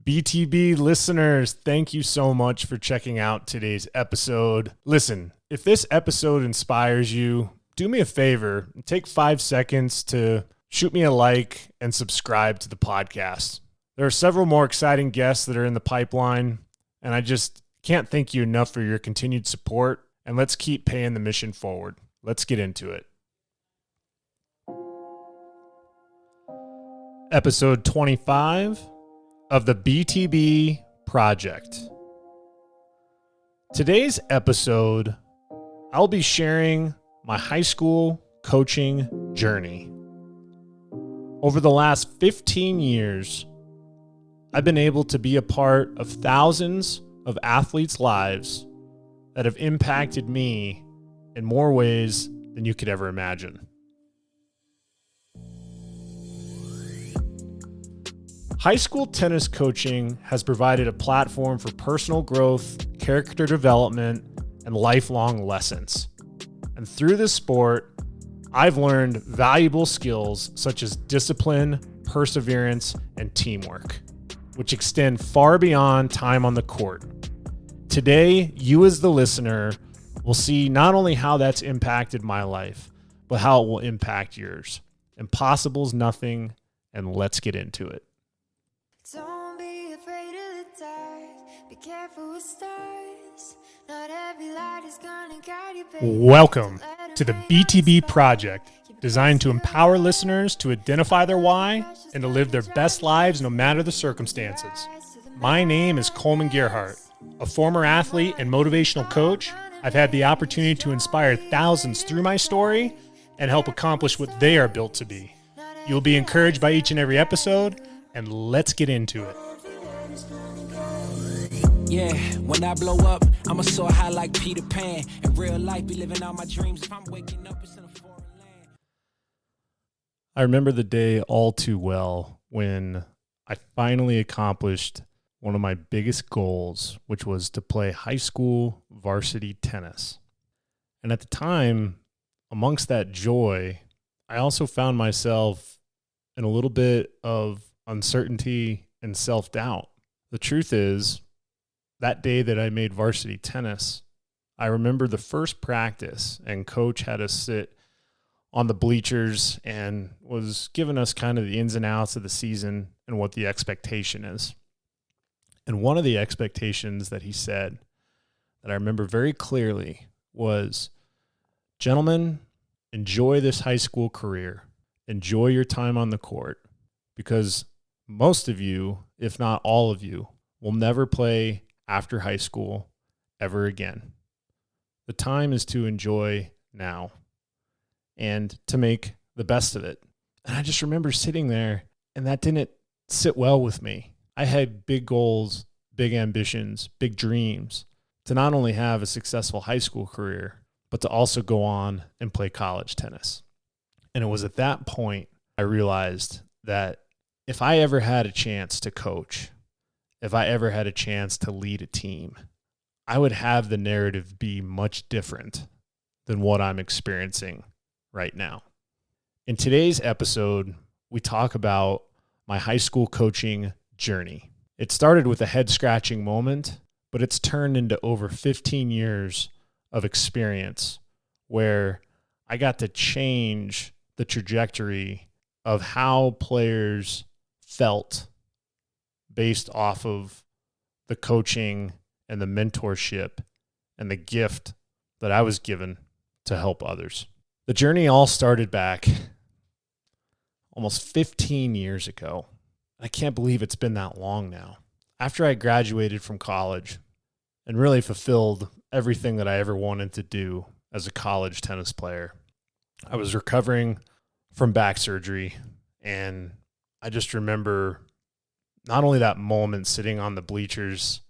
BTB listeners, thank you so much for checking out today's episode. Listen, if this episode inspires you, do me a favor and take 5 seconds to shoot me a like and subscribe to the podcast. There are several more exciting guests that are in the pipeline, and I just can't thank you enough for your continued support, and let's keep paying the mission forward. Let's get into it. Episode 25 of the BTB Project. Today's episode, I'll be sharing my high school coaching journey. Over the last 15 years, I've been able to be a part of thousands of athletes' lives that have impacted me in more ways than you could ever imagine. High school tennis coaching has provided a platform for personal growth, character development, and lifelong lessons. And through this sport, I've learned valuable skills such as discipline, perseverance, and teamwork, which extend far beyond time on the court. Today, you as the listener will see not only how that's impacted my life, but how it will impact yours. Impossible's nothing, and let's get into it. Don't be afraid of the dark. Be careful with stars. Not every light is gonna guide you, baby. Welcome to the BTB Project, designed to empower listeners to identify their why and to live their best lives no matter the circumstances. My name is Coleman Gerhardt, a former athlete and motivational coach. I've had the opportunity to inspire thousands through my story and help accomplish what they are built to be. You'll be encouraged by each and every episode, and let's get into it. Yeah, when I blow up, I'ma soar high like Peter Pan. In real life, be living out my dreams. If I'm waking up, it's in a foreign land. I remember the day all too well when I finally accomplished one of my biggest goals, which was to play high school varsity tennis. And at the time, amongst that joy, I also found myself in a little bit of uncertainty and self-doubt. The truth is, that day that I made varsity tennis, I remember the first practice, and coach had us sit on the bleachers and was giving us kind of the ins and outs of the season and what the expectation is. And one of the expectations that he said that I remember very clearly was, gentlemen, enjoy this high school career. Enjoy your time on the court, because most of you, if not all of you, will never play after high school ever again. The time is to enjoy now and to make the best of it. And I just remember sitting there, and that didn't sit well with me. I had big goals, big ambitions, big dreams to not only have a successful high school career, but to also go on and play college tennis. And it was at that point I realized that if I ever had a chance to coach, if I ever had a chance to lead a team, I would have the narrative be much different than what I'm experiencing right now. In today's episode, we talk about my high school coaching journey. It started with a head-scratching moment, but it's turned into over 15 years of experience where I got to change the trajectory of how players felt based off of the coaching and the mentorship and the gift that I was given to help others. The journey all started back almost 15 years ago. I can't believe it's been that long now. After I graduated from college and really fulfilled everything that I ever wanted to do as a college tennis player, I was recovering from back surgery, and I just remember not only that moment sitting on the bleachers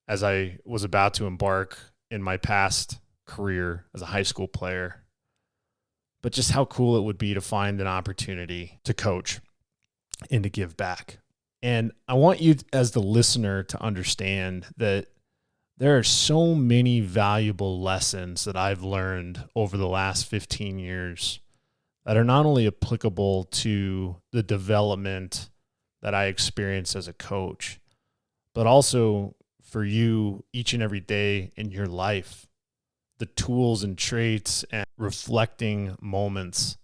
as I was about to embark in my past career as a high school player, but just how cool it would be to find an opportunity to coach and to give back. And I want you as the listener to understand that there are so many valuable lessons that I've learned over the last 15 years that are not only applicable to the development that I experienced as a coach, but also for you each and every day in your life, the tools and traits and reflecting moments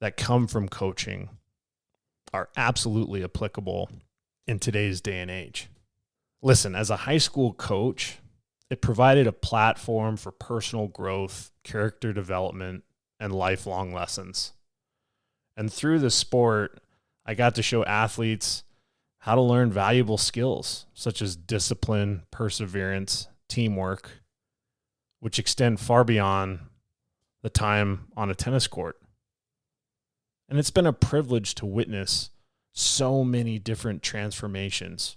that come from coaching are absolutely applicable in today's day and age. Listen, as a high school coach, it provided a platform for personal growth, character development, and lifelong lessons. And through the sport, I got to show athletes how to learn valuable skills such as discipline, perseverance, teamwork, which extend far beyond the time on a tennis court. And it's been a privilege to witness so many different transformations.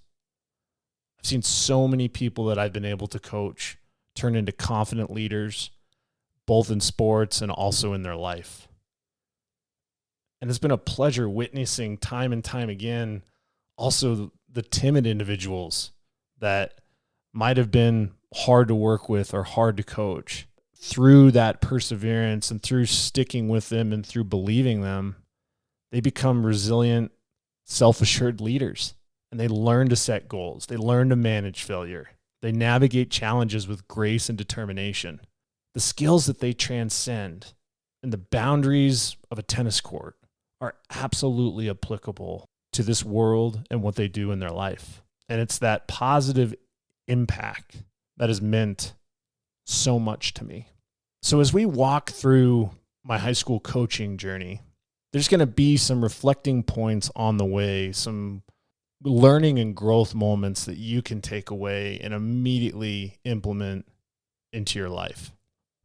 I've seen so many people that I've been able to coach turn into confident leaders, both in sports and also in their life. And it's been a pleasure witnessing time and time again also the timid individuals that might have been hard to work with or hard to coach. Through that perseverance and through sticking with them and through believing them, they become resilient, self-assured leaders. And they learn to set goals. They learn to manage failure. They navigate challenges with grace and determination. The skills that they transcend and the boundaries of a tennis court are absolutely applicable to this world and what they do in their life. And it's that positive impact that has meant so much to me. So as we walk through my high school coaching journey, there's going to be some reflecting points on the way, some learning and growth moments that you can take away and immediately implement into your life.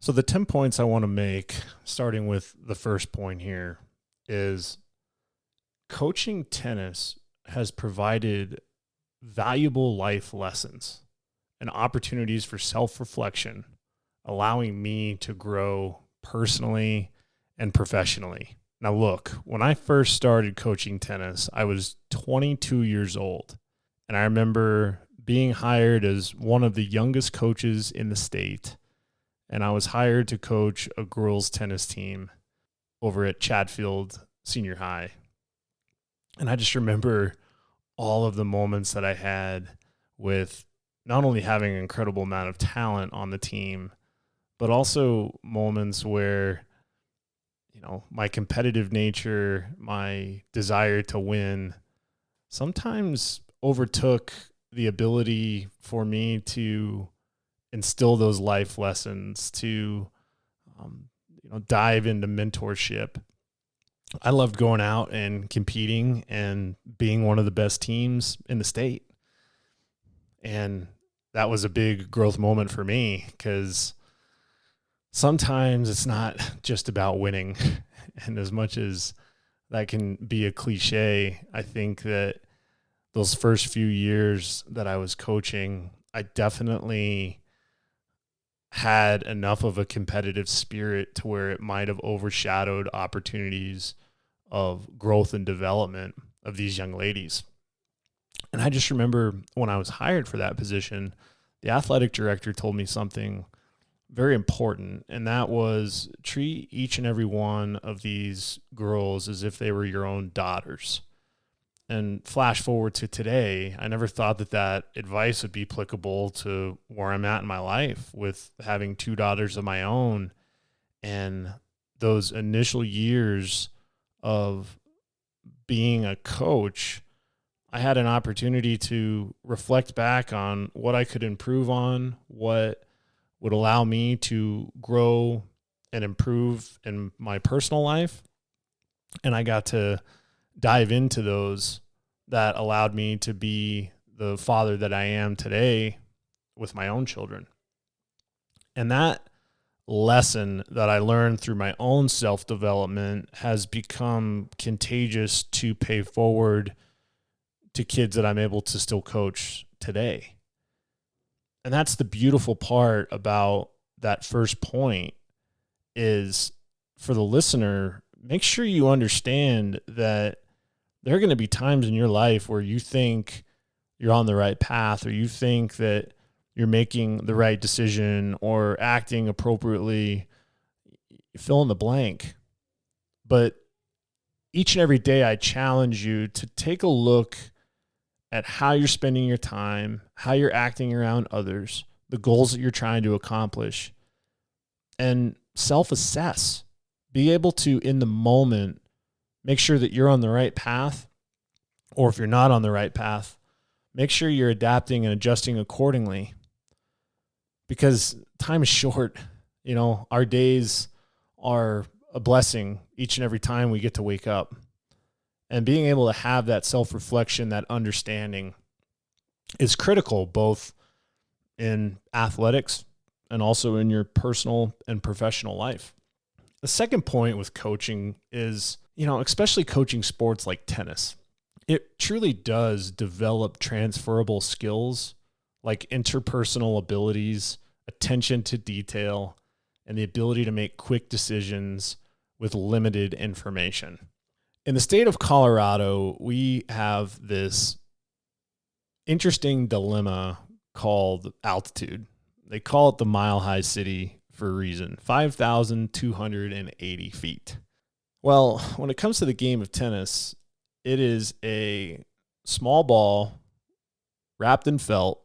So the 10 points I want to make, starting with the first point here, is coaching tennis has provided valuable life lessons and opportunities for self-reflection, allowing me to grow personally and professionally. Now look, when I first started coaching tennis, I was 22 years old, and I remember being hired as one of the youngest coaches in the state, and I was hired to coach a girls' tennis team over at Chatfield Senior High. And I just remember all of the moments that I had with not only having an incredible amount of talent on the team, but also moments where, you know, my competitive nature, my desire to win sometimes overtook the ability for me to instill those life lessons, to dive into mentorship. I loved going out and competing and being one of the best teams in the state. And that was a big growth moment for me, because sometimes it's not just about winning. And as much as that can be a cliche, I think that those first few years that I was coaching, I definitely had enough of a competitive spirit to where it might have overshadowed opportunities of growth and development of these young ladies. And I just remember when I was hired for that position, the athletic director told me something very important, and that was treat each and every one of these girls as if they were your own daughters. And flash forward to today, I never thought that that advice would be applicable to where I'm at in my life with having two daughters of my own. And those initial years of being a coach, I had an opportunity to reflect back on what I could improve on, what would allow me to grow and improve in my personal life. And I got to dive into those that allowed me to be the father that I am today with my own children. And that lesson that I learned through my own self-development has become contagious to pay forward to kids that I'm able to still coach today. And that's the beautiful part about that first point, is for the listener, make sure you understand that there are going to be times in your life where you think you're on the right path, or you think that you're making the right decision or acting appropriately, fill in the blank. But each and every day I challenge you to take a look at how you're spending your time, how you're acting around others, the goals that you're trying to accomplish, and self-assess. Be able to, in the moment, make sure that you're on the right path, or if you're not on the right path, make sure you're adapting and adjusting accordingly, because time is short. Our days are a blessing each and every time we get to wake up. And being able to have that self-reflection, that understanding is critical, both in athletics and also in your personal and professional life. The second point with coaching is, especially coaching sports like tennis, it truly does develop transferable skills like interpersonal abilities, attention to detail, and the ability to make quick decisions with limited information. In the state of Colorado, we have this interesting dilemma called altitude. They call it the Mile High City for a reason, 5,280 feet. Well, when it comes to the game of tennis, it is a small ball wrapped in felt,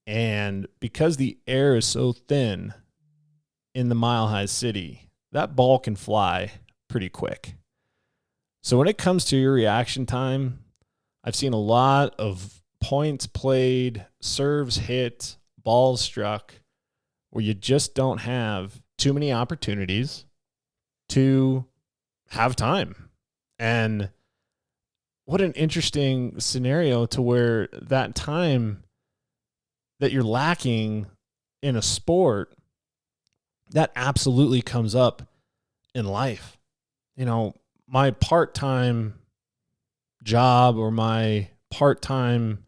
and because the air is so thin in the Mile High City, that ball can fly pretty quick. So when it comes to your reaction time, I've seen a lot of points played, serves hit, balls struck, where you just don't have too many opportunities to have time. And what an interesting scenario to where that time that you're lacking in a sport, that absolutely comes up in life. My part-time job or my part-time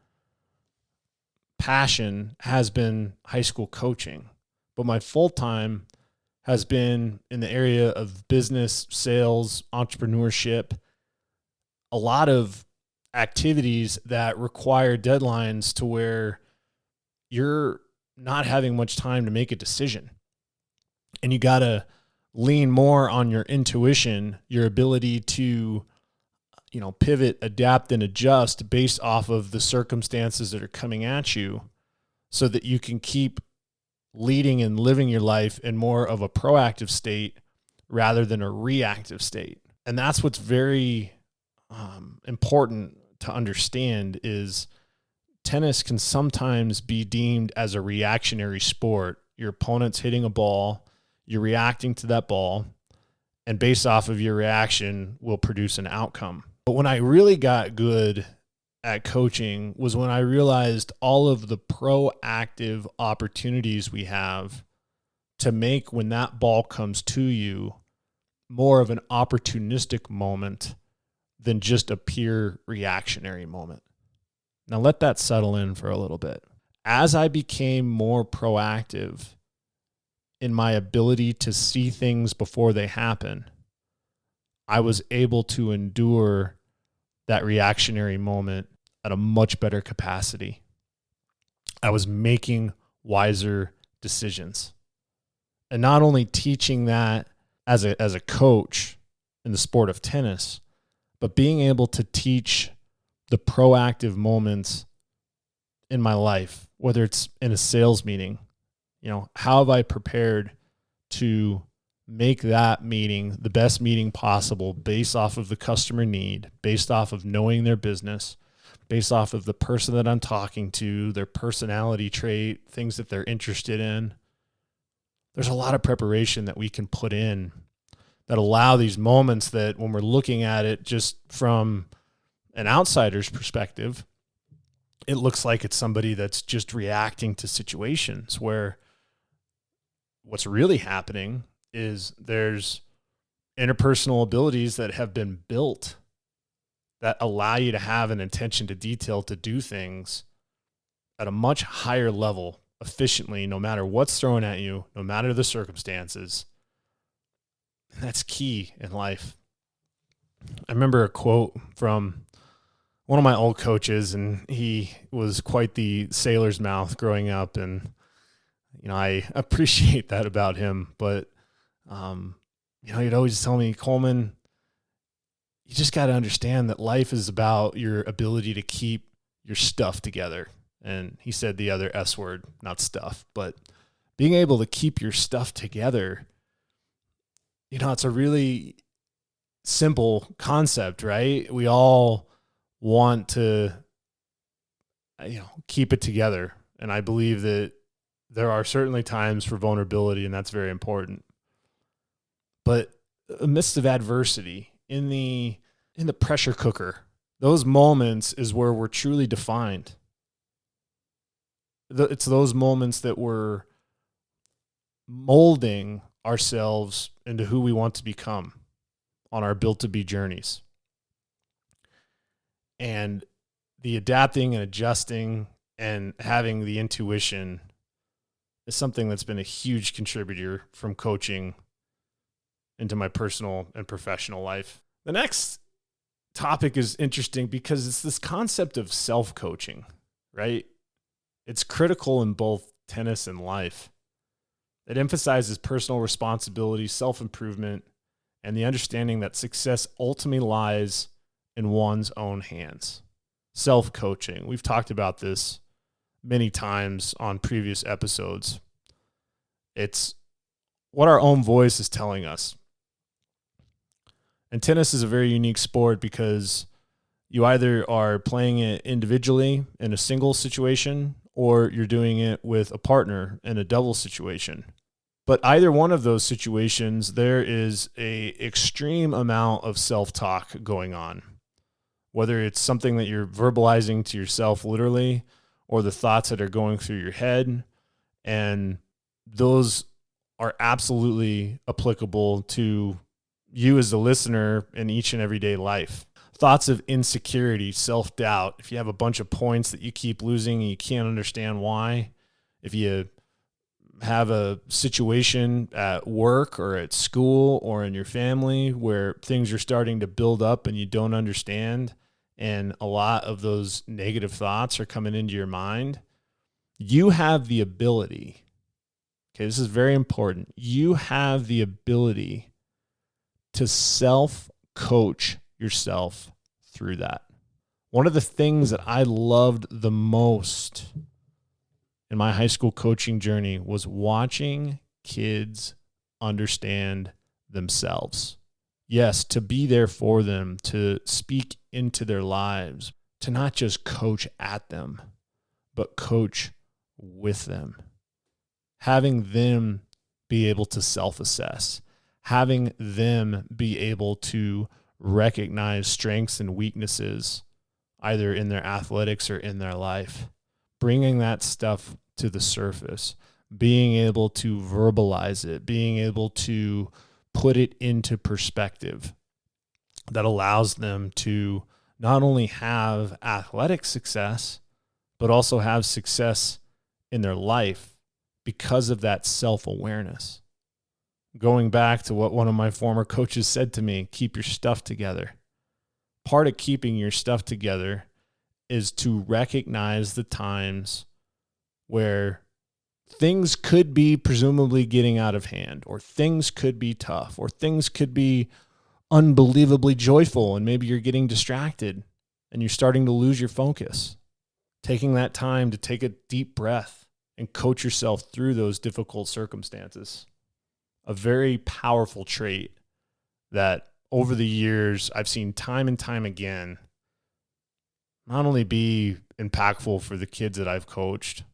passion has been high school coaching, but my full-time has been in the area of business, sales, entrepreneurship, a lot of activities that require deadlines to where you're not having much time to make a decision. And you got to lean more on your intuition, your ability to, pivot, adapt, and adjust based off of the circumstances that are coming at you, so that you can keep leading and living your life in more of a proactive state rather than a reactive state. And that's what's very important to understand is tennis can sometimes be deemed as a reactionary sport. Your opponent's hitting a ball, you're reacting to that ball, and based off of your reaction will produce an outcome. But when I really got good at coaching was when I realized all of the proactive opportunities we have to make, when that ball comes to you, more of an opportunistic moment than just a pure reactionary moment. Now let that settle in for a little bit. As I became more proactive in my ability to see things before they happen, I was able to endure that reactionary moment at a much better capacity. I was making wiser decisions. And not only teaching that as a coach in the sport of tennis, but being able to teach the proactive moments in my life, whether it's in a sales meeting. How have I prepared to make that meeting the best meeting possible based off of the customer need, based off of knowing their business, based off of the person that I'm talking to, their personality trait, things that they're interested in. There's a lot of preparation that we can put in that allow these moments that when we're looking at it just from an outsider's perspective, it looks like it's somebody that's just reacting to situations, where what's really happening is there's interpersonal abilities that have been built that allow you to have an attention to detail to do things at a much higher level efficiently, no matter what's thrown at you, no matter the circumstances. And that's key in life. I remember a quote from one of my old coaches, and he was quite the sailor's mouth growing up. And, I appreciate that about him, but, he'd always tell me, Coleman, you just got to understand that life is about your ability to keep your stuff together. And he said the other S word, not stuff, but being able to keep your stuff together, it's a really simple concept, right? We all want to, keep it together. And I believe that there are certainly times for vulnerability, and that's very important. But amidst of adversity, in the pressure cooker, those moments is where we're truly defined. It's those moments that we're molding ourselves into who we want to become on our built to be journeys. And the adapting and adjusting and having the intuition is something that's been a huge contributor from coaching into my personal and professional life. The next topic is interesting because it's this concept of self-coaching, right? It's critical in both tennis and life. It emphasizes personal responsibility, self-improvement, and the understanding that success ultimately lies in one's own hands. Self-coaching. We've talked about this many times on previous episodes. It's what our own voice is telling us. And tennis is a very unique sport because you either are playing it individually in a single situation or you're doing it with a partner in a double situation. But either one of those situations, there is an extreme amount of self-talk going on. Whether it's something that you're verbalizing to yourself literally or the thoughts that are going through your head. And those are absolutely applicable to you as the listener in each and everyday life. Thoughts of insecurity, self-doubt. If you have a bunch of points that you keep losing and you can't understand why, if you have a situation at work or at school or in your family where things are starting to build up and you don't understand, and a lot of those negative thoughts are coming into your mind, you have the ability, okay, this is very important, you have the ability to self-coach yourself through that. One of the things that I loved the most in my high school coaching journey was watching kids understand themselves. Yes, to be there for them, to speak into their lives, to not just coach at them, but coach with them. Having them be able to self-assess, having them be able to recognize strengths and weaknesses, either in their athletics or in their life, bringing that stuff to the surface, being able to verbalize it, being able to put it into perspective that allows them to not only have athletic success, but also have success in their life because of that self-awareness. Going back to what one of my former coaches said to me, keep your stuff together. Part of keeping your stuff together is to recognize the times where things could be presumably getting out of hand, or things could be tough, or things could be unbelievably joyful, and maybe you're getting distracted and you're starting to lose your focus. Taking that time to take a deep breath and coach yourself through those difficult circumstances. A very powerful trait that over the years I've seen time and time again not only be impactful for the kids that I've coached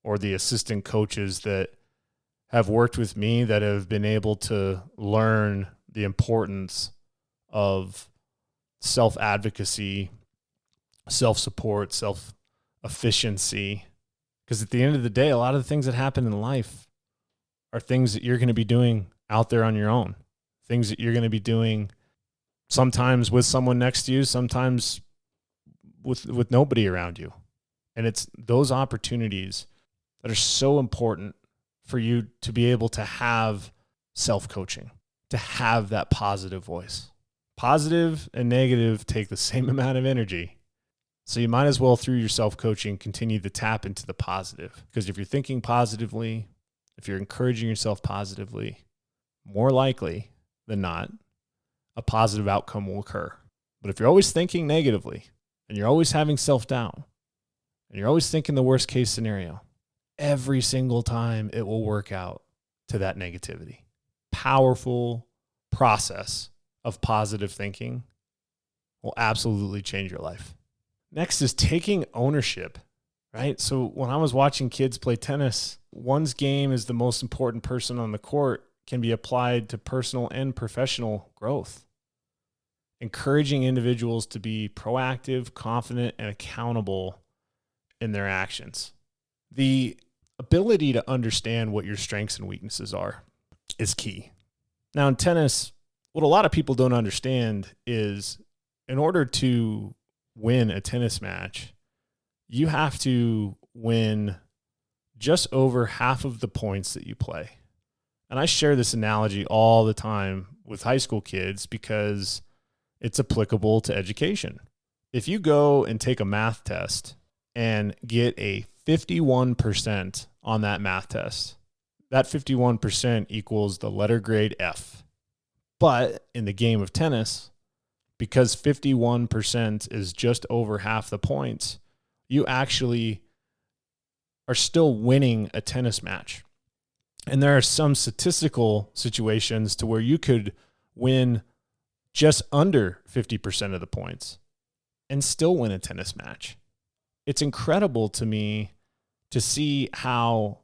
or the assistant coaches that have worked with me that have been able to learn the importance of self-advocacy, self-support, self-efficiency. Because at the end of the day, a lot of the things that happen in life are things that you're going to be doing out there on your own. Things that you're going to be doing sometimes with someone next to you, sometimes with nobody around you. And it's those opportunities that are so important for you to be able to have self-coaching, to have that positive voice. Positive and negative take the same amount of energy. So you might as well, through your self-coaching, continue to tap into the positive. Because if you're thinking positively, if you're encouraging yourself positively, more likely than not, a positive outcome will occur. But if you're always thinking negatively and you're always having self-doubt and you're always thinking the worst case scenario, every single time it will work out to that negativity. Powerful process of positive thinking will absolutely change your life. Next is taking ownership, right? So when I was watching kids play tennis, one's game is the most important person on the court can be applied to personal and professional growth. Encouraging individuals to be proactive, confident, and accountable in their actions. The ability to understand what your strengths and weaknesses are is key. Now in tennis, what a lot of people don't understand is in order to win a tennis match, you have to win just over half of the points that you play. And I share this analogy all the time with high school kids because it's applicable to education. If you go and take a math test and get a 51% on that math test, that 51% equals the letter grade F. But in the game of tennis, because 51% is just over half the points, you actually are still winning a tennis match. And there are some statistical situations to where you could win just under 50% of the points and still win a tennis match. It's incredible to me to see how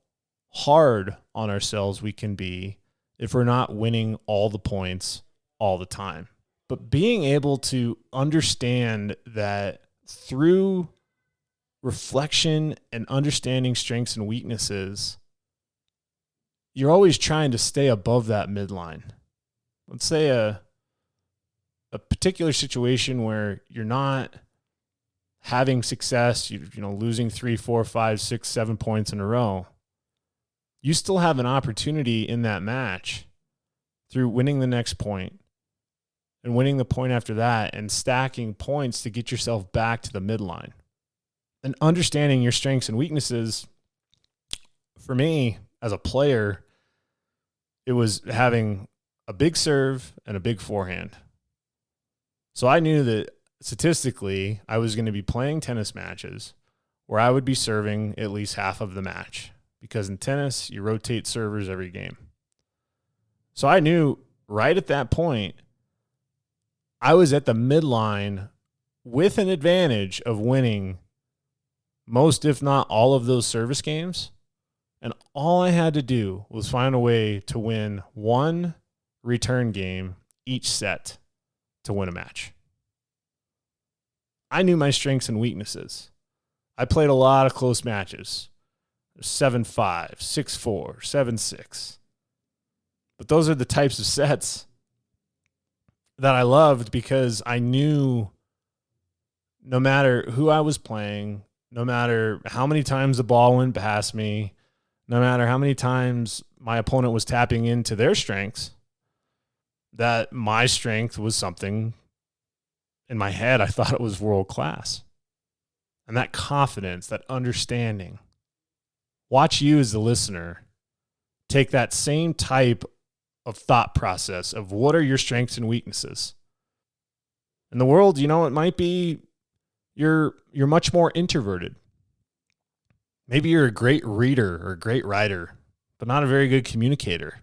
hard on ourselves we can be if we're not winning all the points all the time. But being able to understand that through reflection and understanding strengths and weaknesses, you're always trying to stay above that midline. Let's say a particular situation where you're not having success, losing 3, 4, 5, 6, 7 points in a row. You still have an opportunity in that match through winning the next point and winning the point after that and stacking points to get yourself back to the midline. And understanding your strengths and weaknesses, for me as a player, it was having a big serve and a big forehand. So I knew that statistically I was going to be playing tennis matches where I would be serving at least half of the match, because in tennis, you rotate servers every game. So I knew right at that point, I was at the midline with an advantage of winning most, if not all, of those service games. And all I had to do was find a way to win one return game each set to win a match. I knew my strengths and weaknesses. I played a lot of close matches. 7-5, 6-4, 7-6. But those are the types of sets that I loved because I knew no matter who I was playing, no matter how many times the ball went past me, no matter how many times my opponent was tapping into their strengths, that my strength was something in my head I thought it was world class. And that confidence, that understanding. Watch you as the listener take that same type of thought process of what are your strengths and weaknesses. In the world, it might be you're much more introverted. Maybe you're a great reader or a great writer, but not a very good communicator.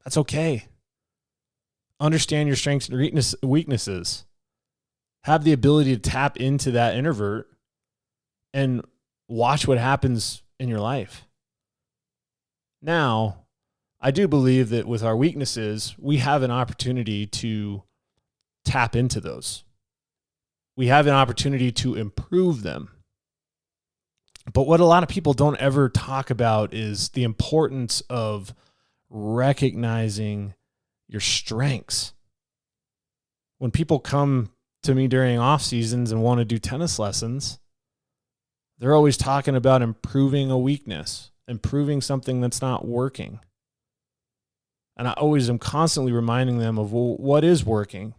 That's okay. Understand your strengths and weaknesses. Have the ability to tap into that introvert and watch what happens in your life. Now, I do believe that with our weaknesses, we have an opportunity to tap into those. We have an opportunity to improve them. But what a lot of people don't ever talk about is the importance of recognizing your strengths. When people come to me during off seasons and want to do tennis lessons, they're always talking about improving a weakness, improving something that's not working. And I always am constantly reminding them of, well, what is working?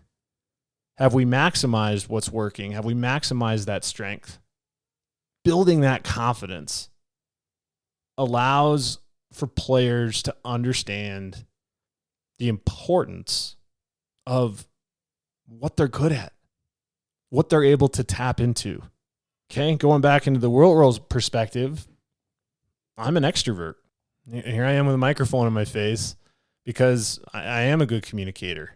Have we maximized what's working? Have we maximized that strength? Building that confidence allows for players to understand the importance of what they're good at, what they're able to tap into. Okay, going back into the world's perspective, I'm an extrovert. Here I am with a microphone in my face because I am a good communicator.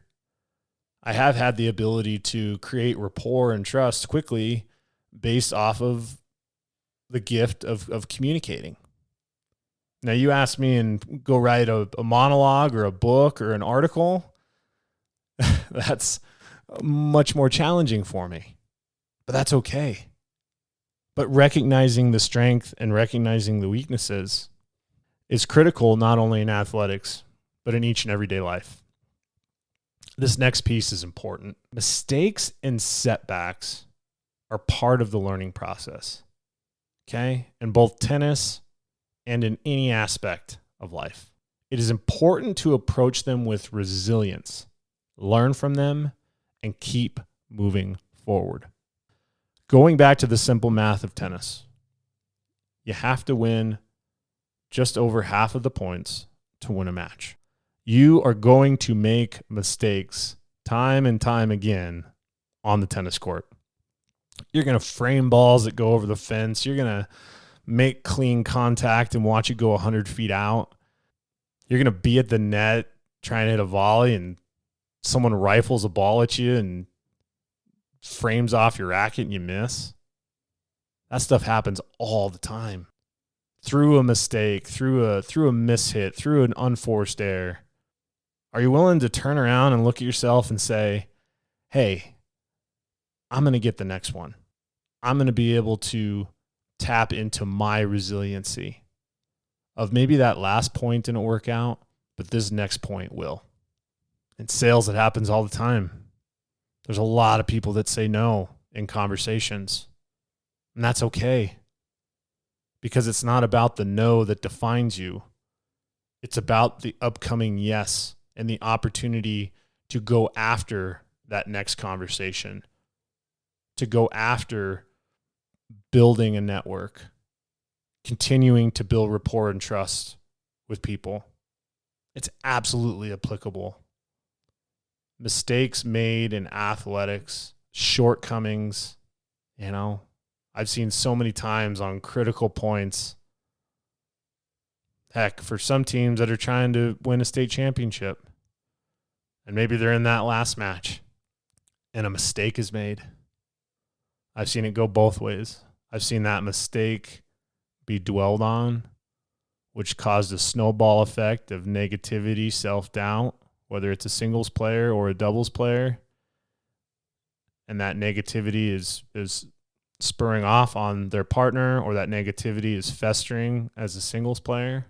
I have had the ability to create rapport and trust quickly based off of the gift of communicating. Now, you ask me and go write a monologue or a book or an article, that's much more challenging for me, but that's okay. But recognizing the strength and recognizing the weaknesses is critical, not only in athletics, but in each and everyday life. This next piece is important. Mistakes and setbacks are part of the learning process, okay? In both tennis and in any aspect of life. It is important to approach them with resilience, learn from them, and keep moving forward. Going back to the simple math of tennis, you have to win just over half of the points to win a match. You are going to make mistakes time and time again on the tennis court. You're going to frame balls that go over the fence. You're going to make clean contact and watch it go 100 feet out. You're going to be at the net trying to hit a volley and someone rifles a ball at you and frames off your racket and you miss. That stuff happens all the time. Through a mistake, through a mishit, through an unforced error. Are you willing to turn around and look at yourself and say, hey, I'm going to get the next one. I'm going to be able to tap into my resiliency of maybe that last point didn't work out, but this next point will. In sales, it happens all the time. There's a lot of people that say no in conversations, and that's okay because it's not about the no that defines you. It's about the upcoming yes and the opportunity to go after that next conversation, to go after building a network, continuing to build rapport and trust with people. It's absolutely applicable. Mistakes made in athletics, shortcomings, I've seen so many times on critical points. Heck, for some teams that are trying to win a state championship, and maybe they're in that last match, and a mistake is made. I've seen it go both ways. I've seen that mistake be dwelled on, which caused a snowball effect of negativity, self-doubt, whether it's a singles player or a doubles player. And that negativity is spurring off on their partner, or that negativity is festering as a singles player,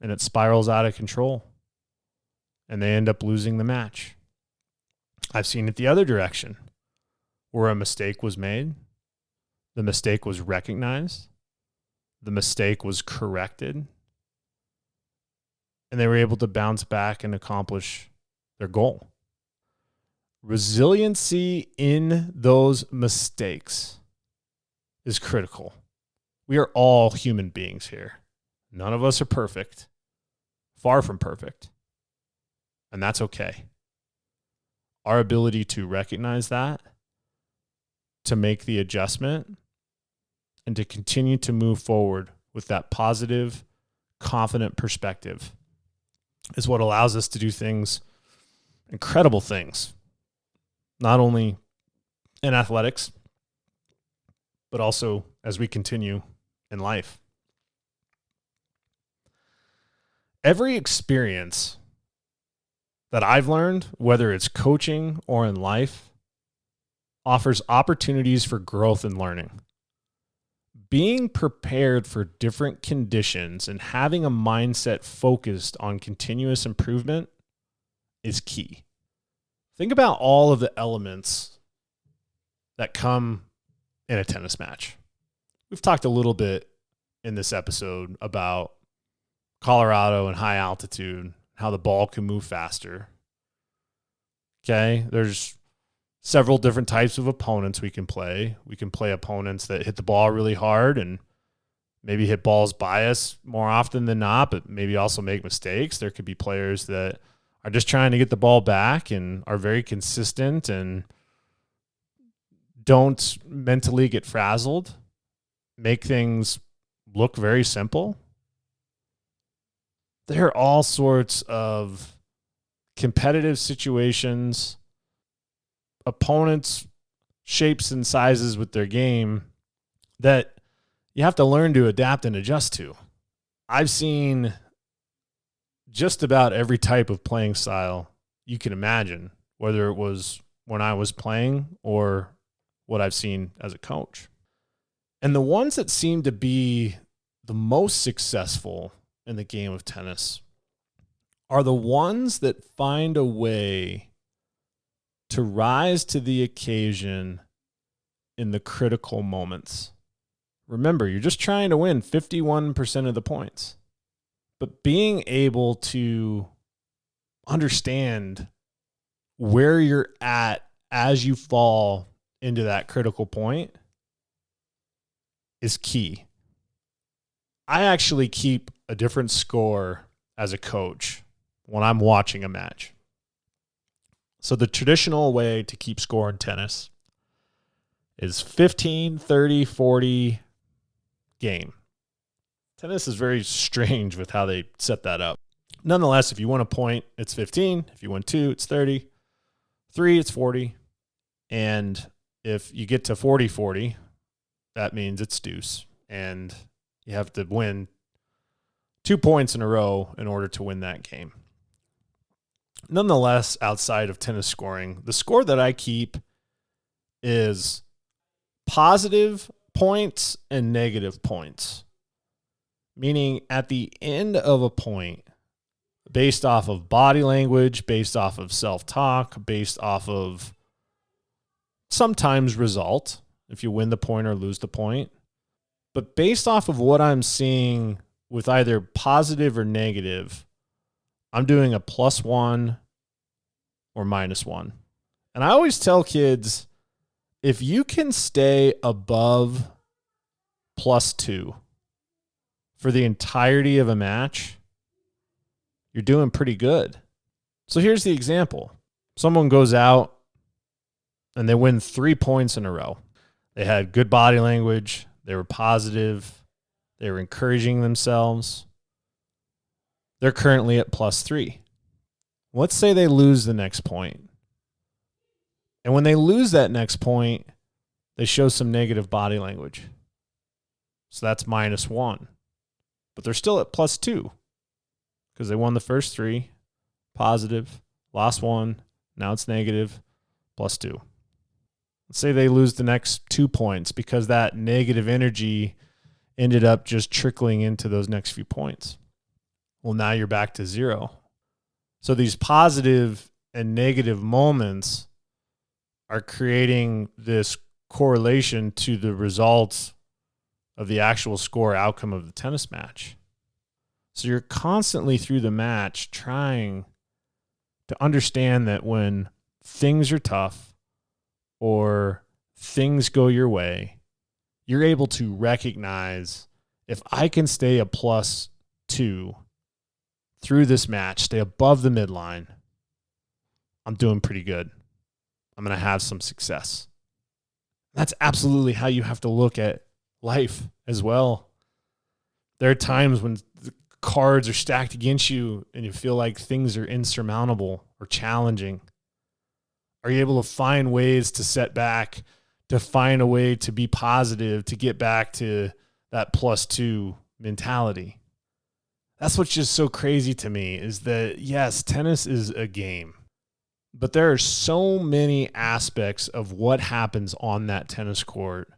and it spirals out of control, and they end up losing the match. I've seen it the other direction, where a mistake was made, the mistake was recognized, the mistake was corrected, and they were able to bounce back and accomplish their goal. Resiliency in those mistakes is critical. We are all human beings here. None of us are perfect, far from perfect, and that's okay. Our ability to recognize that, to make the adjustment, and to continue to move forward with that positive, confident perspective is what allows us to do things, incredible things, not only in athletics, but also as we continue in life. Every experience that I've learned, whether it's coaching or in life, offers opportunities for growth and learning. Being prepared for different conditions and having a mindset focused on continuous improvement is key. Think about all of the elements that come in a tennis match. We've talked a little bit in this episode about Colorado and high altitude, how the ball can move faster. Okay, there's several different types of opponents we can play. We can play opponents that hit the ball really hard and maybe hit balls by us more often than not, but maybe also make mistakes. There could be players that are just trying to get the ball back and are very consistent and don't mentally get frazzled, make things look very simple. There are all sorts of competitive situations, opponents, shapes and sizes with their game that you have to learn to adapt and adjust to. I've seen just about every type of playing style you can imagine, whether it was when I was playing or what I've seen as a coach. And the ones that seem to be the most successful in the game of tennis are the ones that find a way to rise to the occasion in the critical moments. Remember, you're just trying to win 51% of the points. But being able to understand where you're at as you fall into that critical point is key. I actually keep a different score as a coach when I'm watching a match. So the traditional way to keep score in tennis is 15, 30, 40 game. Tennis is very strange with how they set that up. Nonetheless, if you win a point, it's 15. If you win 2, it's 30. 3, it's 40. And if you get to 40-40, that means it's deuce. And you have to win 2 points in a row in order to win that game. Nonetheless, outside of tennis scoring, the score that I keep is positive points and negative points. Meaning at the end of a point, based off of body language, based off of self-talk, based off of sometimes result, if you win the point or lose the point, but based off of what I'm seeing with either positive or negative, I'm doing a +1 or -1. And I always tell kids, if you can stay above +2 for the entirety of a match, you're doing pretty good. So here's the example. Someone goes out and they win 3 points in a row. They had good body language. They were positive. They were encouraging themselves. They're currently at +3. Let's say they lose the next point. And when they lose that next point, they show some negative body language. So that's -1. But they're still at +2 because they won the first 3, positive, lost 1, now it's negative, +2. Let's say they lose the next 2 points because that negative energy ended up just trickling into those next few points. Well, now you're back to 0. So these positive and negative moments are creating this correlation to the results of the actual score outcome of the tennis match. So you're constantly through the match trying to understand that when things are tough or things go your way, you're able to recognize, if I can stay a +2 through this match, stay above the midline, I'm doing pretty good. I'm going to have some success. That's absolutely how you have to look at life as well. There are times when the cards are stacked against you and you feel like things are insurmountable or challenging. Are you able to find ways to set back, to find a way to be positive, to get back to that +2 mentality? That's what's just so crazy to me, is that, yes, tennis is a game, but there are so many aspects of what happens on that tennis court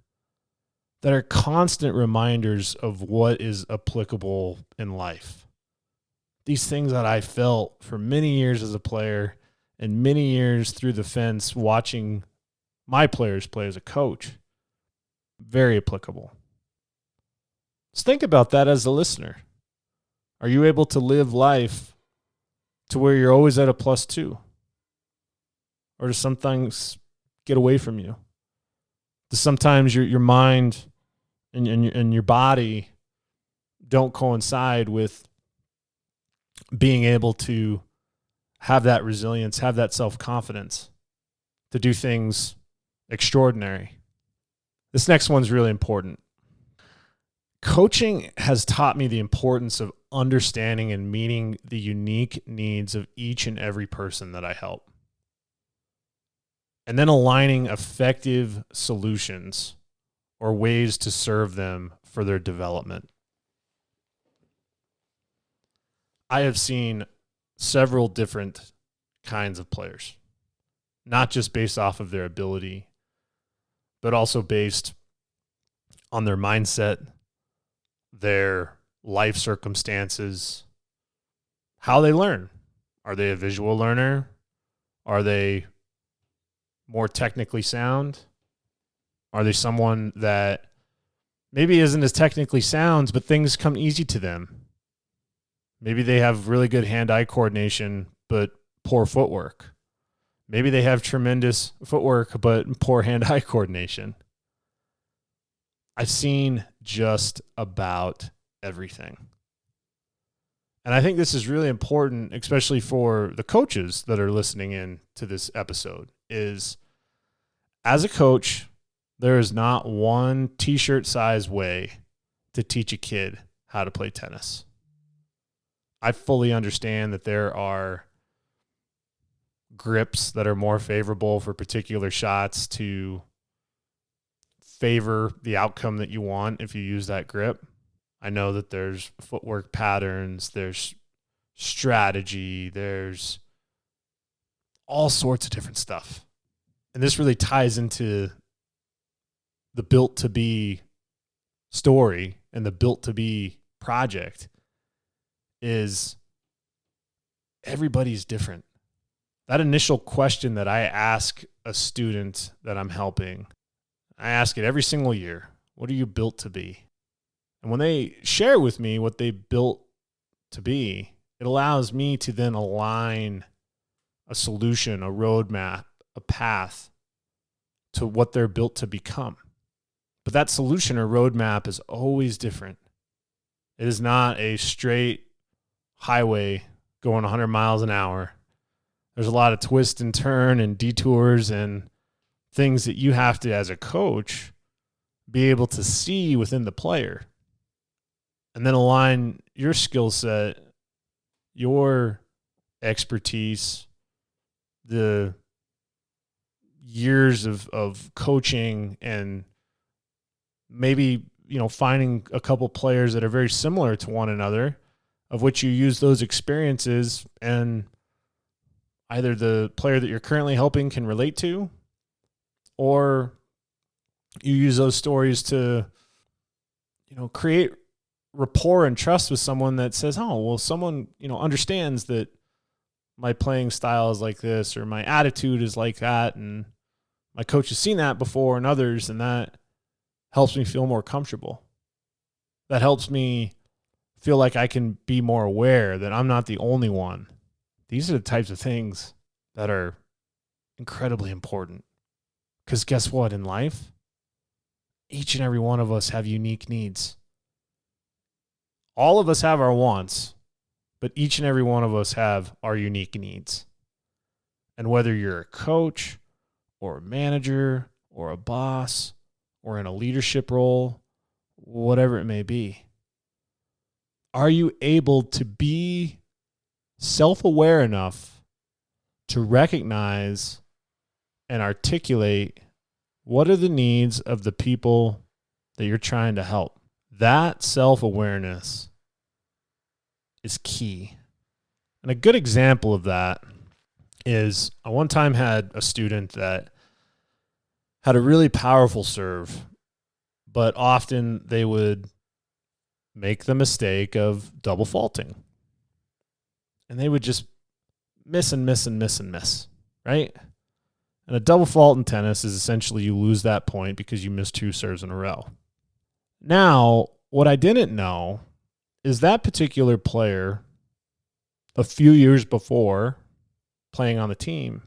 that are constant reminders of what is applicable in life. These things that I felt for many years as a player and many years through the fence watching my players play as a coach, very applicable. Let's think about that as a listener. Are you able to live life to where you're always at a +2? Or does some things get away from you? Does sometimes your mind and your body don't coincide with being able to have that resilience, have that self-confidence to do things extraordinary. This next one's really important. Coaching has taught me the importance of understanding and meeting the unique needs of each and every person that I help, and then aligning effective solutions or ways to serve them for their development. I have seen several different kinds of players, not just based off of their ability, but also based on their mindset, their life circumstances, how they learn. Are they a visual learner? Are they more technically sound? Are they someone that maybe isn't as technically sound, but things come easy to them? Maybe they have really good hand-eye coordination, but poor footwork. Maybe they have tremendous footwork, but poor hand-eye coordination. I've seen just about everything. And I think this is really important, especially for the coaches that are listening in to this episode, is as a coach, there is not one t-shirt size way to teach a kid how to play tennis. I fully understand that there are grips that are more favorable for particular shots to favor the outcome that you want if you use that grip. I know that there's footwork patterns, there's strategy, there's all sorts of different stuff. And this really ties into the Built to Be story and the Built to Be project. Is everybody's different. That initial question that I ask a student that I'm helping, I ask it every single year. What are you built to be? And when they share with me what they built to be, it allows me to then align a solution, a roadmap, a path to what they're built to become. But that solution or roadmap is always different. It is not a straight highway going 100 miles an hour. There's a lot of twist and turn and detours and things that you have to, as a coach, be able to see within the player and then align your skill set, your expertise, the years of coaching, and maybe, finding a couple players that are very similar to one another, of which you use those experiences and either the player that you're currently helping can relate to, or you use those stories to, create rapport and trust with someone that says, oh, well, someone, understands that my playing style is like this, or my attitude is like that, and my coach has seen that before in others, and that helps me feel more comfortable. That helps me feel like I can be more aware that I'm not the only one. These are the types of things that are incredibly important. Because guess what? In life, each and every one of us have unique needs. All of us have our wants, but each and every one of us have our unique needs. And whether you're a coach or a manager or a boss or in a leadership role, whatever it may be, are you able to be self-aware enough to recognize and articulate what are the needs of the people that you're trying to help? That self-awareness is key. And a good example of that is I one time had a student that had a really powerful serve, but often they would make the mistake of double faulting. And they would just miss and miss and miss and miss, right? And a double fault in tennis is essentially you lose that point because you missed 2 serves in a row. Now, what I didn't know is that particular player, a few years before playing on the team,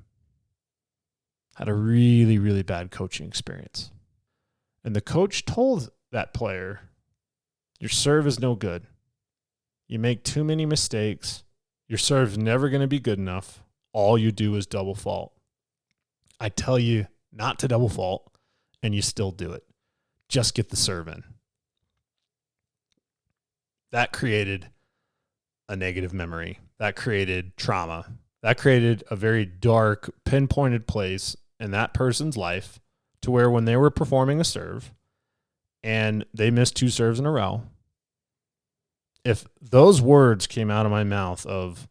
had a really, really bad coaching experience. And the coach told that player, your serve is no good. You make too many mistakes. Your serve's never going to be good enough. all you do is double fault. I tell you not to double fault, and you still do it. Just get the serve in. That created a negative memory. That created trauma. That created a very dark, pinpointed place in that person's life to where when they were performing a serve and they missed 2 serves in a row, if those words came out of my mouth of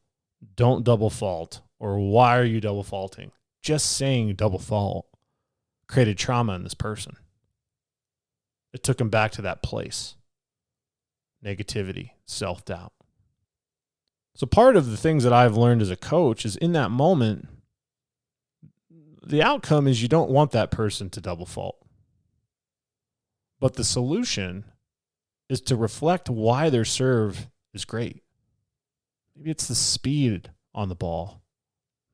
don't double fault or why are you double faulting, just saying double fault created trauma in this person. It took him back to that place. Negativity, self-doubt. So part of the things that I've learned as a coach is in that moment, the outcome is you don't want that person to double fault. But the solution is to reflect why their serve is great. Maybe it's the speed on the ball.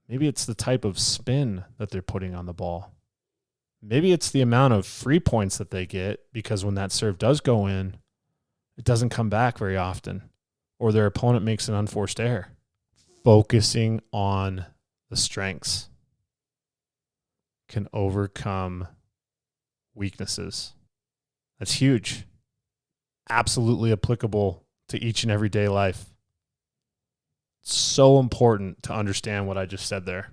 Maybe it's the type of spin that they're putting on the ball. Maybe it's the amount of free points that they get because when that serve does go in, it doesn't come back very often, or their opponent makes an unforced error. Focusing on the strengths can overcome weaknesses. That's huge. Absolutely applicable to each and every day life. It's so important to understand what I just said there.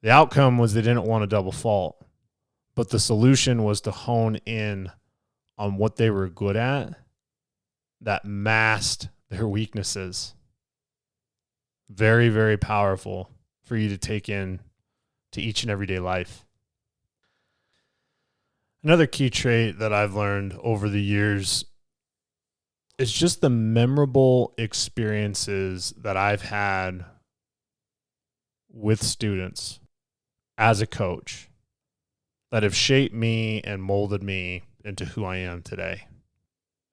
The outcome was they didn't want to double fault, but the solution was to hone in on what they were good at that masked their weaknesses. Very, very powerful for you to take in to each and everyday life. Another key trait that I've learned over the years is just the memorable experiences that I've had with students as a coach that have shaped me and molded me into who I am today.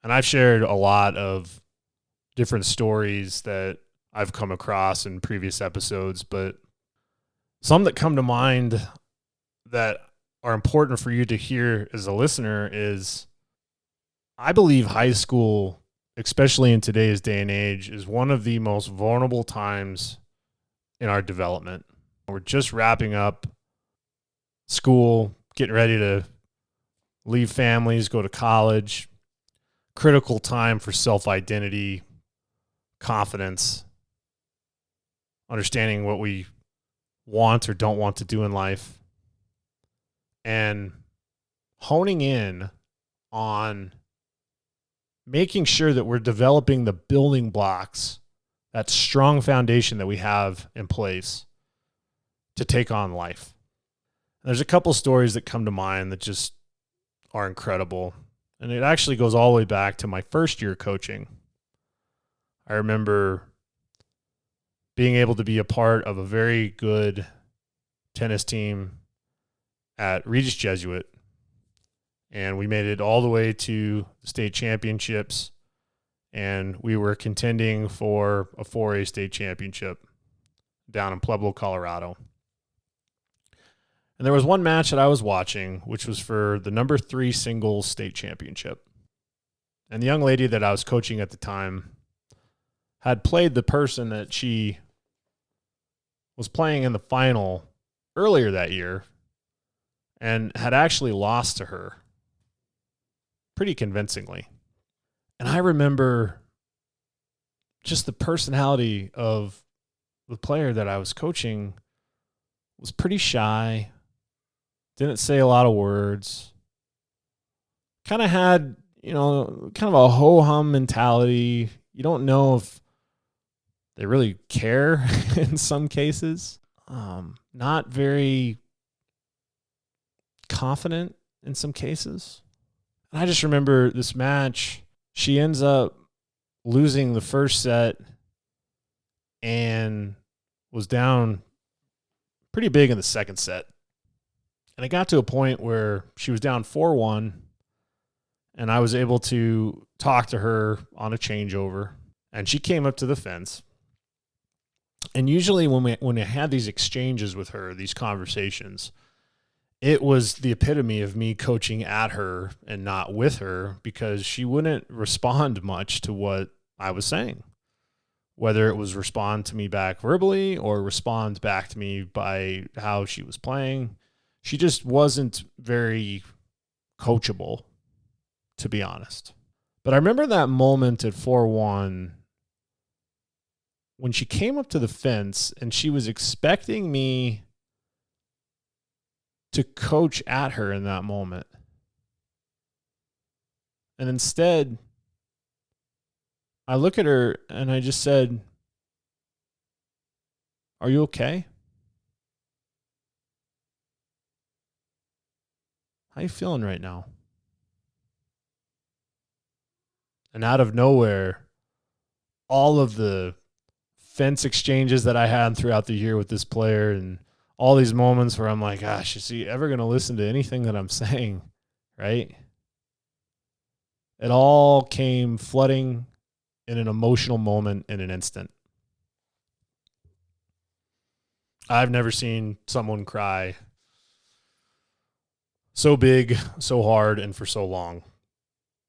And I've shared a lot of different stories that I've come across in previous episodes, but some that come to mind that are important for you to hear as a listener is I believe high school, especially in today's day and age, is one of the most vulnerable times in our development. We're just wrapping up school, getting ready to leave families, go to college. Critical time for self-identity, confidence, understanding what we want or don't want to do in life, and honing in on making sure that we're developing the building blocks, that strong foundation that we have in place to take on life. And there's a couple stories that come to mind that just are incredible. And it actually goes all the way back to my first year coaching. I remember being able to be a part of a very good tennis team at Regis Jesuit. And we made it all the way to the state championships. And we were contending for a 4A state championship down in Pueblo, Colorado. And there was one match that I was watching, which was for the number 3 singles state championship. And the young lady that I was coaching at the time had played the person that she was playing in the final earlier that year and had actually lost to her pretty convincingly. And I remember just the personality of the player that I was coaching was pretty shy, didn't say a lot of words, kind of had, kind of a ho-hum mentality. You don't know if they really care in some cases. Not very confident in some cases. And I just remember this match, she ends up losing the first set and was down pretty big in the second set. And it got to a point where she was down 4-1, and I was able to talk to her on a changeover, and she came up to the fence. And usually when I had these exchanges with her, these conversations, it was the epitome of me coaching at her and not with her, because she wouldn't respond much to what I was saying. whether it was respond to me back verbally or respond back to me by how she was playing. She just wasn't very coachable, to be honest. But I remember that moment at 4-1 when she came up to the fence and she was expecting me to coach at her in that moment. And instead, I look at her and I just said, "Are you okay? How you feeling right now?" And out of nowhere, all of the fence exchanges that I had throughout the year with this player and all these moments where I'm like, gosh, is he ever going to listen to anything that I'm saying, right? It all came flooding in an emotional moment in an instant. I've never seen someone cry so big, so hard, and for so long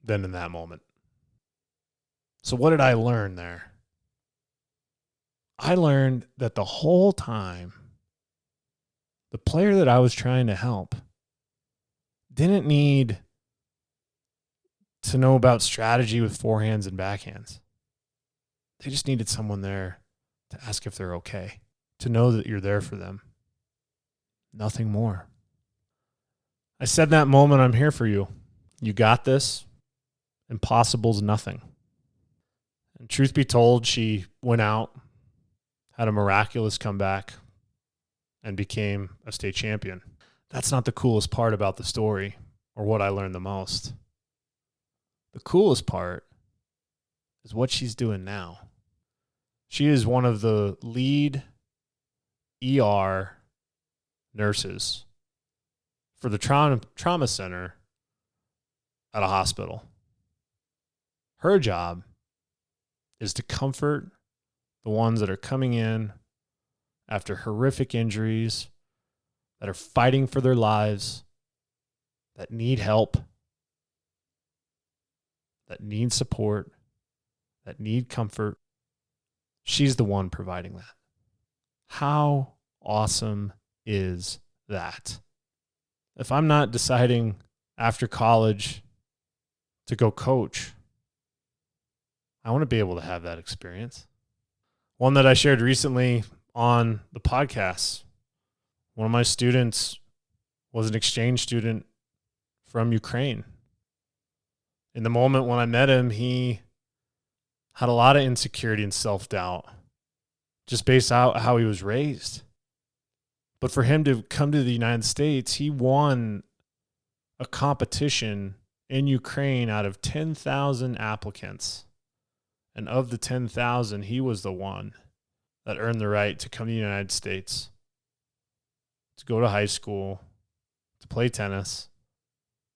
than in that moment. So what did I learn there? I learned that the whole time, the player that I was trying to help didn't need to know about strategy with forehands and backhands. They just needed someone there to ask if they're okay, to know that you're there for them. Nothing more. I said that moment, I'm here for you. You got this. Impossible's nothing. And truth be told, she went out, had a miraculous comeback, and became a state champion. That's not the coolest part about the story or what I learned the most. The coolest part is what she's doing now. She is one of the lead ER nurses for the trauma center at a hospital. Her job is to comfort the ones that are coming in after horrific injuries, that are fighting for their lives, that need help, that need support, that need comfort. She's the one providing that. How awesome is that? If I'm not deciding after college to go coach, I want to be able to have that experience. One that I shared recently on the podcast, one of my students was an exchange student from Ukraine. In the moment when I met him, he had a lot of insecurity and self-doubt just based on how he was raised. But for him to come to the United States, he won a competition in Ukraine out of 10,000 applicants. And of the 10,000, he was the one that earned the right to come to the United States, to go to high school, to play tennis.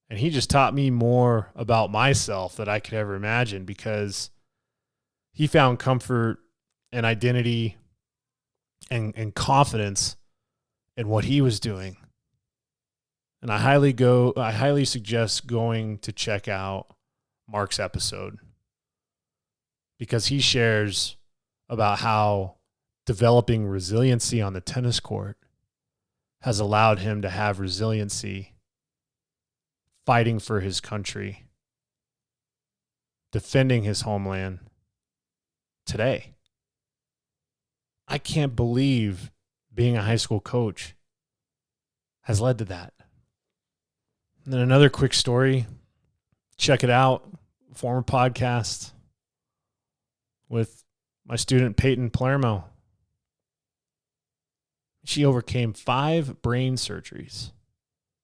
And he just taught me more about myself than I could ever imagine, because he found comfort and identity and confidence in what he was doing. And I highly suggest going to check out Mark's episode, because he shares about how developing resiliency on the tennis court has allowed him to have resiliency fighting for his country, defending his homeland today. I can't believe being a high school coach has led to that. And then another quick story, check it out, former podcast with my student Peyton Palermo. She overcame 5 brain surgeries.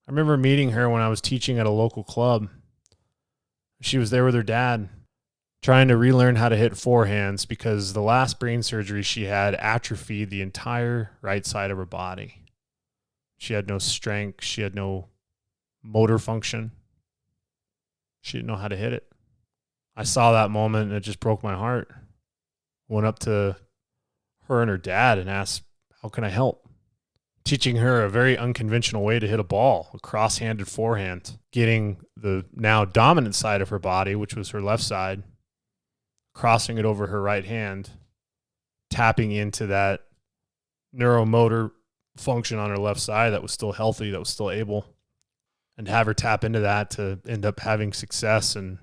I remember meeting her when I was teaching at a local club. She was there with her dad, trying to relearn how to hit forehands because the last brain surgery she had atrophied the entire right side of her body. She had no strength. She had no motor function. She didn't know how to hit it. I saw that moment and it just broke my heart. Went up to her and her dad and asked, how can I help? Teaching her a very unconventional way to hit a ball, a cross-handed forehand, getting the now dominant side of her body, which was her left side, crossing it over her right hand tapping into that neuromotor function on her left side that was still healthy, that was still able, and have her tap into that to end up having success and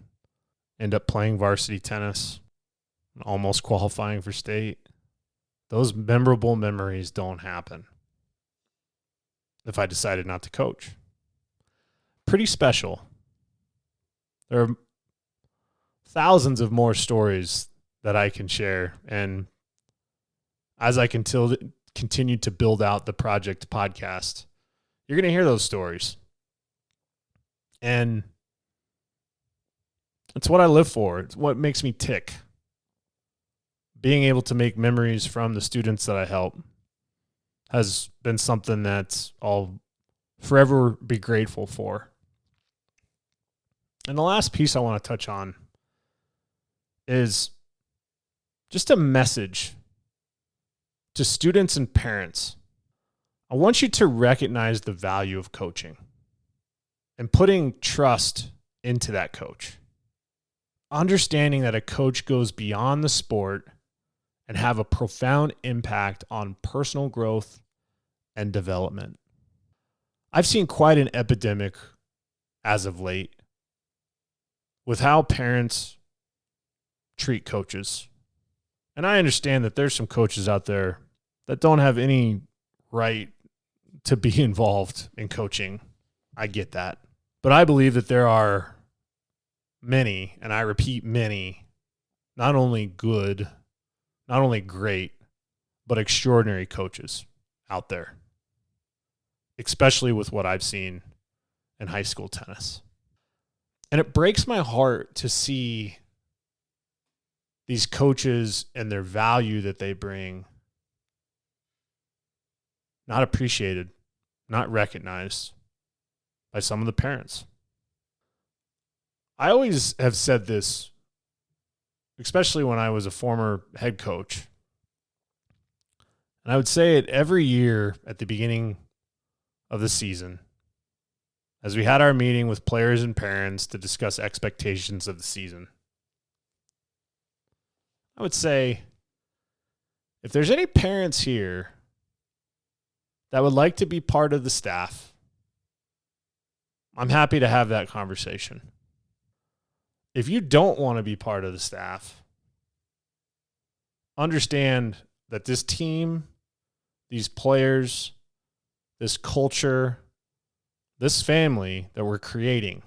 end up playing varsity tennis, almost qualifying for state. Those memorable memories don't happen if I decided not to coach. Pretty special. There are thousands of more stories that I can share. And as I continue to build out the project podcast, you're going to hear those stories. And it's what I live for. It's what makes me tick. Being able to make memories from the students that I help has been something that I'll forever be grateful for. And the last piece I want to touch on is just a message to students and parents. I want you to recognize the value of coaching and putting trust into that coach. Understanding that a coach goes beyond the sport and have a profound impact on personal growth and development. I've seen quite an epidemic as of late with how parents treat coaches. And I understand that there's some coaches out there that don't have any right to be involved in coaching. I get that. But I believe that there are many, and I repeat many, not only good, not only great, but extraordinary coaches out there, especially with what I've seen in high school tennis. And it breaks my heart to see these coaches and their value that they bring not appreciated, not recognized by some of the parents. I always have said this, especially when I was a former head coach. And I would say it every year at the beginning of the season, as we had our meeting with players and parents to discuss expectations of the season. I would say, if there's any parents here that would like to be part of the staff, I'm happy to have that conversation. If you don't want to be part of the staff, understand that this team, these players, this culture, this family that we're creating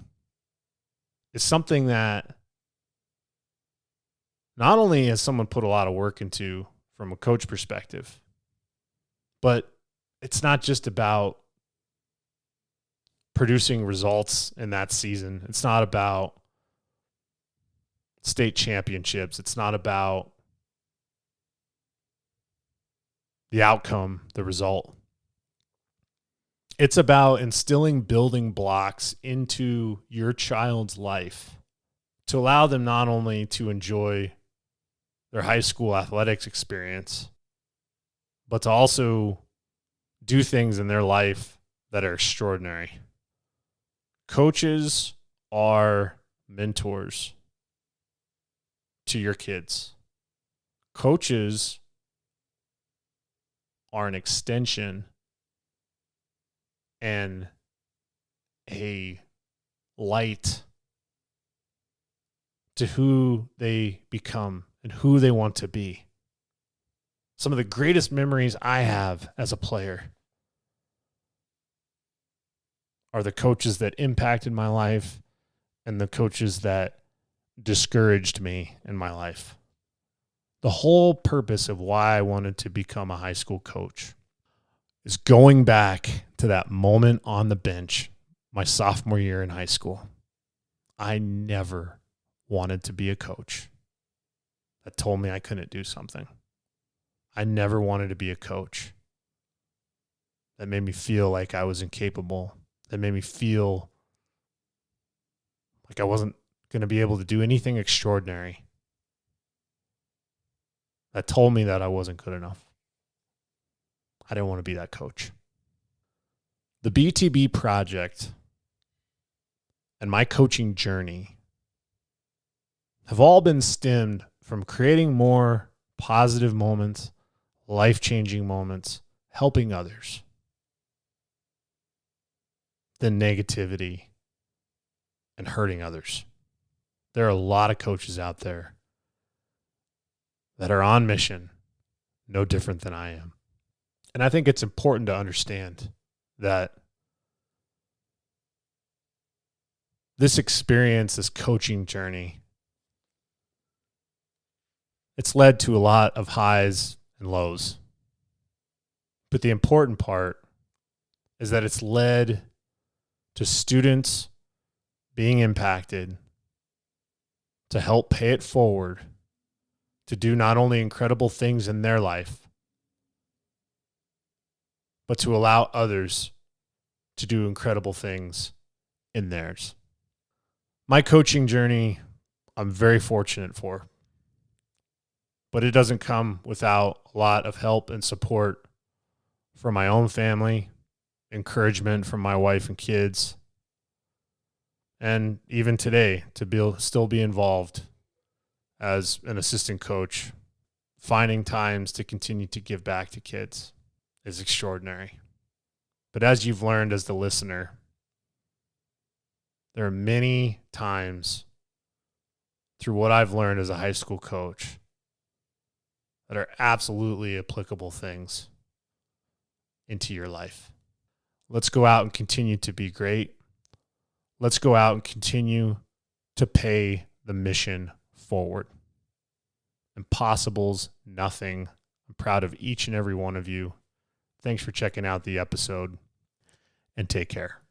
is something that not only has someone put a lot of work into from a coach perspective, but it's not just about producing results in that season. It's not about state championships. It's not about the outcome, the result. It's about instilling building blocks into your child's life to allow them not only to enjoy their high school athletics experience, but to also do things in their life that are extraordinary. Coaches are mentors to your kids. Coaches are an extension and a light to who they become and who they want to be. Some of the greatest memories I have as a player are the coaches that impacted my life and the coaches that discouraged me in my life. The whole purpose of why I wanted to become a high school coach is going back to that moment on the bench my sophomore year in high school. I never wanted to be a coach that told me I couldn't do something. I never wanted to be a coach that made me feel like I was incapable, that made me feel like I wasn't going to be able to do anything extraordinary, that told me that I wasn't good enough. I didn't want to be that coach. The BTB Project and my coaching journey have all been stemmed from creating more positive moments life-changing moments, helping others, than negativity and hurting others. There are a lot of coaches out there that are on mission, no different than I am. And I think it's important to understand that this experience, this coaching journey, it's led to a lot of highs and lows. But the important part is that it's led to students being impacted to help pay it forward, to do not only incredible things in their life, but to allow others to do incredible things in theirs. My coaching journey, I'm very fortunate for, but it doesn't come without a lot of help and support from my own family, encouragement from my wife and kids, and even today to still be involved as an assistant coach, finding times to continue to give back to kids is extraordinary. But as you've learned as the listener, there are many times through what I've learned as a high school coach that are absolutely applicable things into your life. Let's go out and continue to be great. Let's go out and continue to pay the mission forward. Impossible's nothing. I'm proud of each and every one of you. Thanks for checking out the episode, and take care.